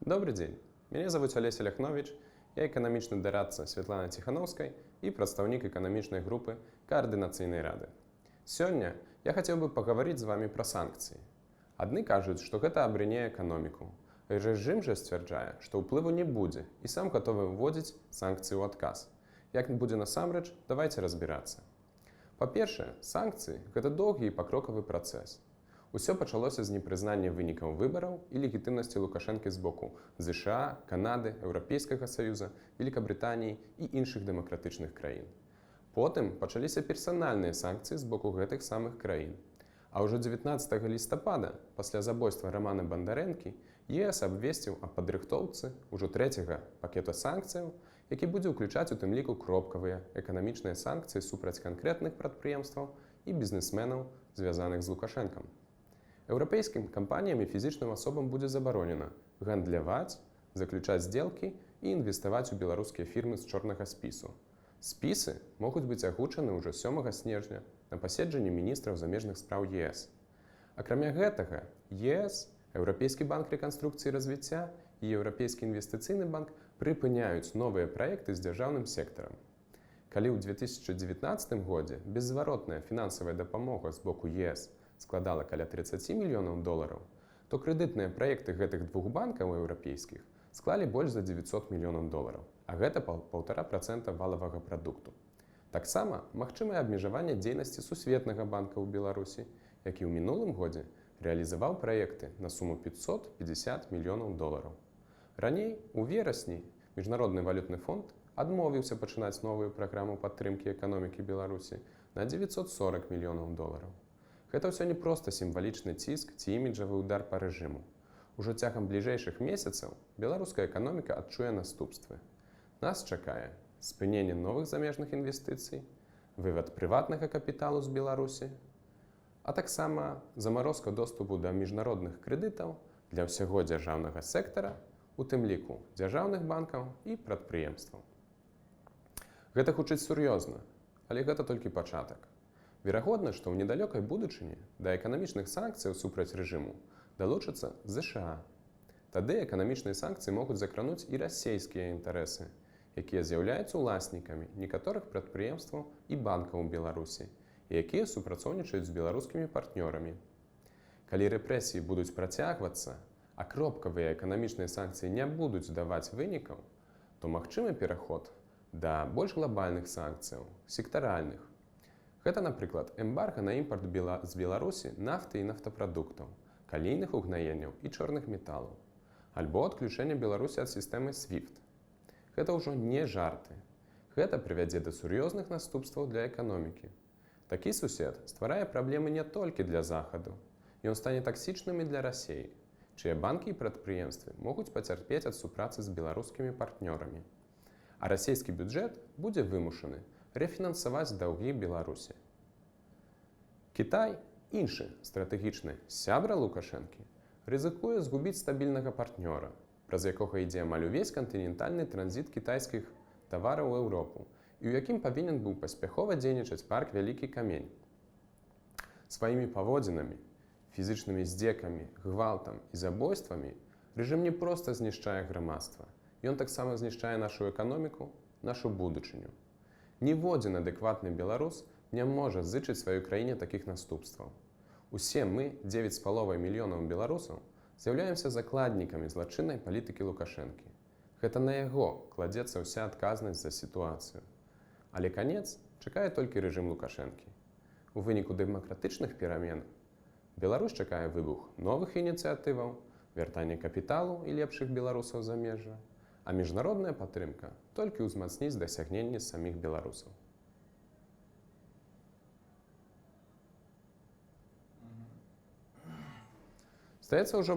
Добрый дзень. Мяне зовут Алеся Ляхнович, я эканамічны дарадца Святланы Ціханаўскай і прадстаўнік эканамічнай групы Каардынацыйнай рады. Сёння я хацеў бы пагаварыць з вами пра санкцыі. Адны кажуць, што гэта абрыне эканоміку. Рэжым жа сцвярджае, што ўплыву не будзе і сам гатовы ўводзіць санкцыі ў адказ. Як будзе насамрэч, давайце разбірацца. Па-першае, санкцыі – гэта доўгі і пакрокавы працэс. Усё пачалося з непрызнання вынікаў выбараў і легітымнасці Лукашэнкі з боку ЗША, Канады, Еўрапейскага Саюза, Великабрытаніі і іншых дэмакратычных краін. Потым пачаліся персанальныя санкцыі з боку гэтых самых краін. А ўжо 19 лістапада, пасля забойства Рамана Бандарэнкі, ЕС абвесціў аб падрыхтоўцы ўжо трэцяга пакета санкцыяў, які будзе ўключаць у тым ліку кропкавыя эканамічныя санкцыі супраць канкрэтных прадпрыемстваў і бізнесменаў, звязаных з Лукашэнкам. Еўрапейскім кампаніям і фізічным асобам будзе забаронена гандляваць, заключаць здзелкі і інвеставаць у беларускія фірмы з чорнага спісу. Спісы могуць быць агучаны ўжо 7 снежня на паседжанні міністраў замежных спраў ЕС. Акрамя гэтага, ЕС, Еўрапейскі банк рэканструкцыі і развіцця і Еўрапейскі інвестыцыйны банк прыпыняюць новыя праекты з дзяржаўным сектарам. Калі ў 2019 годзе беззваротная фінансавая дапамога з боку ЕС складала каля 30 мільёнаў долараў, то крэдытныя праекты гэтых двух банкаў еўрапейскіх склалі больш за 900 мільёнаў долараў, а гэта 1,5% валавага прадукту. Таксама магчымае абмежаванне дзейнасці Сусветнага банка ў Беларусі, які ў мінулым годзе рэалізаваў праекты на суму 550 мільёнаў долараў. Раней, у верасні, Міжнародны валютны фонд адмовіўся пачынаць новую праграму падтрымкі эканомікі Беларусі на 940 мільёнаў долараў. Гэта ўсё не проста сімвалічны ціск ці іміджавы ўдар па рэжыму. Ужо цягам бліжэйшых месяцаў беларуская эканоміка адчуе наступствы. Нас чакае спыненне новых замежных інвестыцый, вывад прыватнага капіталу з Беларусі, а таксама замарозка доступу да міжнародных крэдытаў для ўсяго дзяржаўнага сектара, у тым ліку дзяржаўных банкаў і прадпрыемстваў. Гэта гучыць сур'ёзна, але гэта толькі пачатак. Верагодна, што ў недалёкай будучыні да эканамічных санкцыяў супраць рэжыму далучацца ЗША. Тады эканамічныя санкцыі могуць закрануць і расейскія інтарэсы, якія з'яўляюцца ўласнікамі некаторых прадпрыемстваў і банкаў у Беларусі, і якія супрацоўнічаюць з беларускімі партнёрамі. Калі рэпрэсіі будуць працягвацца, а кропкавыя эканамічныя санкцыі не будуць даваць вынікаў, то магчымы пераход да больш глобальных санкцыяў, сектаральных. Гэта, напрыклад, эмбарга на імпарт з Беларусі нафты і нафтапрадуктаў, калійных угнаенняў і чорных металаў, альбо адключэнне Беларусі ад сістэмы SWIFT. Гэта ўжо не жарты. Гэта прывядзе да сур'ёзных наступстваў для эканомікі. Такі сусед стварае праблемы не толькі для Захаду. Ён стане таксічным і для Расеі, чыя банкі і прадпрыемствы могуць пацярпець ад супрацы з беларускімі партнёрамі. А расейскі бюджэт будзе вымушаны рэфінансаваць даўгі Беларусі. Кітай, іншы стратэгічны сябра Лукашэнкі, рызыкуе згубіць стабільнага партнёра, праз якога ідзе амаль увесь кантынентальны транзіт кітайскіх тавараў у Еўропу, і ў якім павінен быў паспяхова дзейнічаць парк Вялікі камень. Сваімі паводзінамі, фізічнымі здзекамі, гвалтам і забойствамі рэжым не проста знішчае грамадства. Ён таксама знішчае нашу эканоміку, нашу будучыню. Ніводзін адэкватны беларус не можа зычыць сваёй краіне такіх наступстваў. Усе мы, 9,5 мільёнаў беларусаў, з'яўляемся закладнікамі злачыннай палітыкі Лукашэнкі. Гэта на яго кладзецца ўся адказнасць за сітуацыю. Але канец чакае толькі рэжым Лукашэнкі. У выніку дэмакратычных перамен Беларусь чакае выбух новых ініцыятываў, вяртанне капіталу і лепшых беларусаў замежжа, а міжнародная падтрымка толькі ўзмацніць дасягненні саміх беларусаў. Здаецца, ўжо